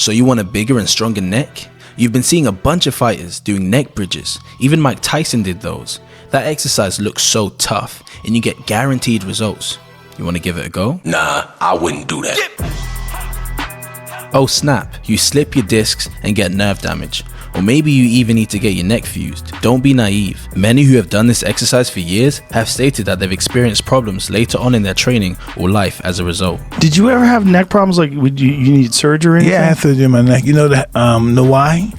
So you want a bigger and stronger neck? You've been seeing a bunch of fighters doing neck bridges. Even Mike Tyson did those. That exercise looks so tough and you get guaranteed results. You want to give it a go? Nah, I wouldn't do that. Oh snap, you slip your discs and get nerve damage. Or maybe you even need to get your neck fused. Don't be naive. Many who have done this exercise for years have stated that they've experienced problems later on in their training or life as a result. Did you ever have neck problems? Like, you need surgery or anything? Yeah, I had surgery in my neck. You know that? Know why?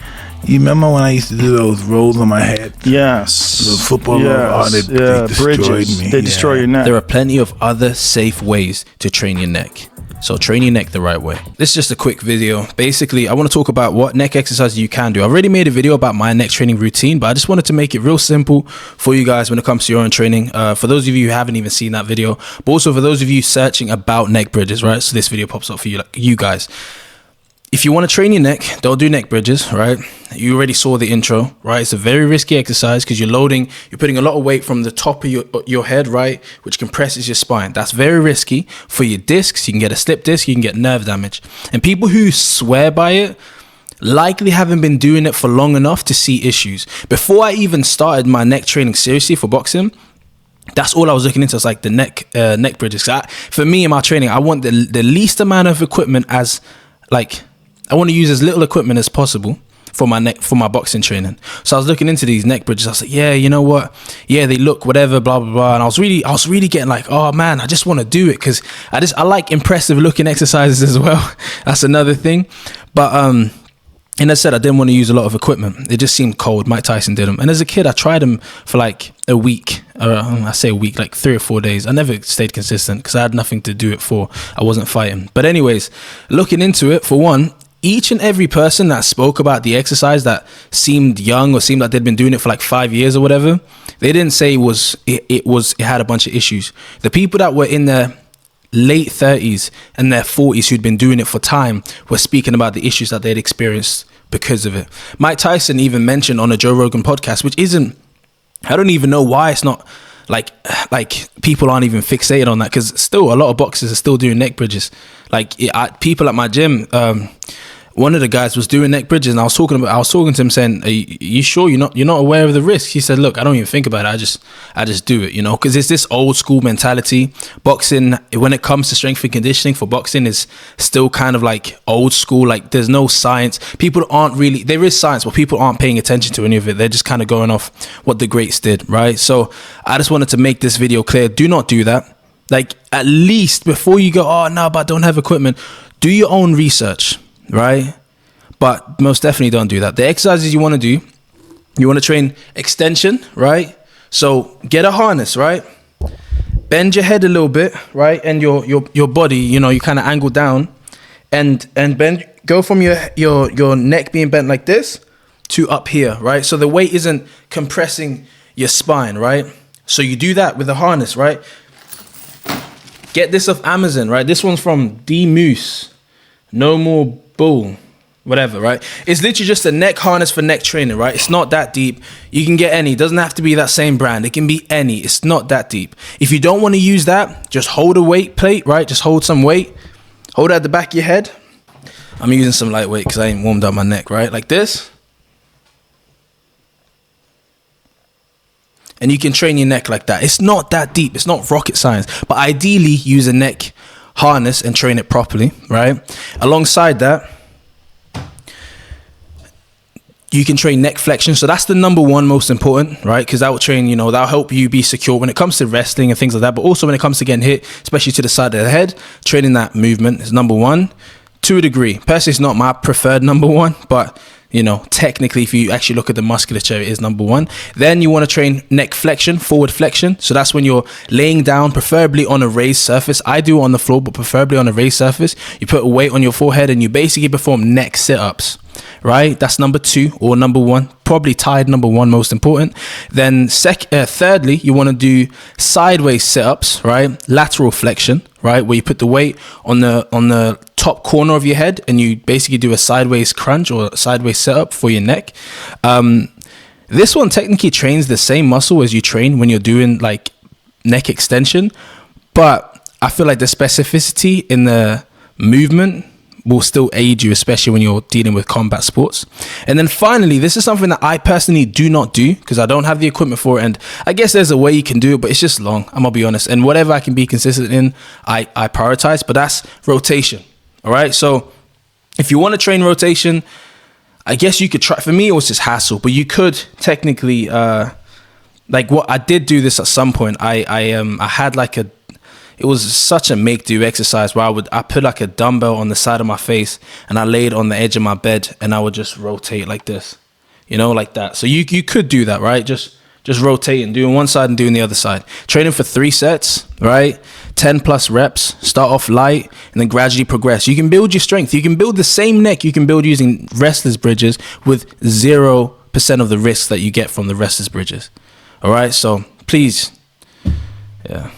You remember when I used to do those rolls on my head? Yes. The football roll? They destroyed bridges. me. They destroy your neck. There are plenty of other safe ways to train your neck. So train your neck the right way. This is just a quick video. Basically, I want to talk about what neck exercises you can do. I've already made a video about my neck training routine, but I just wanted to make it real simple for you guys when it comes to your own training. For those of you who haven't even seen that video, but also for those of you searching about neck bridges, right? So this video pops up for you guys. If you want to train your neck, don't do neck bridges, right? You already saw the intro, right? It's a very risky exercise because you're putting a lot of weight from the top of your head, right? Which compresses your spine. That's very risky for your discs. You can get a slip disc, you can get nerve damage. And people who swear by it likely haven't been doing it for long enough to see issues. Before I even started my neck training seriously for boxing, that's all I was looking into. It's like the neck bridges. For me in my training, I want the least amount of equipment I want to use as little equipment as possible for my boxing training. So I was looking into these neck bridges. I was like, yeah, you know what? Yeah, they look whatever, blah blah blah. And I was really getting like, oh man, I just want to do it because I like impressive looking exercises as well. That's another thing. But and as I said, I didn't want to use a lot of equipment. It just seemed cold. Mike Tyson did them. And as a kid, I tried them for like a week. I say a week, like 3 or 4 days. I never stayed consistent because I had nothing to do it for. I wasn't fighting. But anyways, looking into it, for one, each and every person that spoke about the exercise that seemed young or seemed like they'd been doing it for like 5 years or whatever, they didn't say it had a bunch of issues. The people that were in their late 30s and their 40s who'd been doing it for time were speaking about the issues that they'd experienced because of it. Mike Tyson even mentioned on a Joe Rogan podcast, which isn't, I don't even know why it's not like people aren't even fixated on that, because still a lot of boxers are still doing neck bridges. People at my gym, one of the guys was doing neck bridges, and I was talking to him saying, are you sure you're not aware of the risks? He said, look, I don't even think about it. I just do it, because it's this old school mentality. Boxing, when it comes to strength and conditioning for boxing, is still kind of like old school. Like there's no science. There is science, but people aren't paying attention to any of it. They're just kind of going off what the greats did, right? So I just wanted to make this video clear. Do not do that. Like, at least before you go, oh no, but I don't have equipment, do your own research. Right? But most definitely don't do that. The exercises you want to do, you want to train extension, right? So get a harness, right? Bend your head a little bit, right? And your body, you kind of angle down and bend, go from your neck being bent like this to up here, right? So the weight isn't compressing your spine, right? So you do that with a harness, right? Get this off Amazon, right? This one's from D Moose. No More Bull, whatever, right? It's literally just a neck harness for neck training, right? It's not that deep. You can get any. It doesn't have to be that same brand. It can be any. It's not that deep. If you don't want to use that, just hold a weight plate, right? Just hold some weight. Hold it at the back of your head. I'm using some lightweight because I ain't warmed up my neck, right? Like this. And you can train your neck like that. It's not that deep. It's not rocket science. But ideally, use a neck harness and train it properly, right? Alongside that, you can train neck flexion. So that's the number one most important, right? Because that will train, that'll help you be secure when it comes to wrestling and things like that. But also when it comes to getting hit, especially to the side of the head, training that movement is number one. To a degree. Personally, it's not my preferred number one, but technically, if you actually look at the musculature, it is number one. Then you want to train neck flexion, forward flexion. So that's when you're laying down, preferably on a raised surface. I do it on the floor, but preferably on a raised surface. You put a weight on your forehead and you basically perform neck sit-ups, right? That's number two or number one, probably tied number one, most important. Then thirdly, you want to do sideways sit-ups, right? Lateral flexion, right? Where you put the weight on the top corner of your head and you basically do a sideways crunch or a sideways sit-up for your neck. This one technically trains the same muscle as you train when you're doing like neck extension, but I feel like the specificity in the movement will still aid you, especially when you're dealing with combat sports. And then finally, this is something that I personally do not do because I don't have the equipment for it. And I guess there's a way you can do it, but it's just long. I'm gonna be honest. And whatever I can be consistent in, I prioritize, but that's rotation. All right. So if you want to train rotation, I guess you could try. For me, it was just hassle, but you could technically, like what I did do this at some point. I had like it was such a make-do exercise where I put like a dumbbell on the side of my face and I laid on the edge of my bed and I would just rotate like this, you know, like that. So you could do that, right? Just rotating, doing one side and doing the other side. Training for 3 sets, right? 10 plus reps. Start off light and then gradually progress. You can build your strength. You can build the same neck you can build using restless bridges with 0% of the risks that you get from the restless bridges. All right, so please, yeah.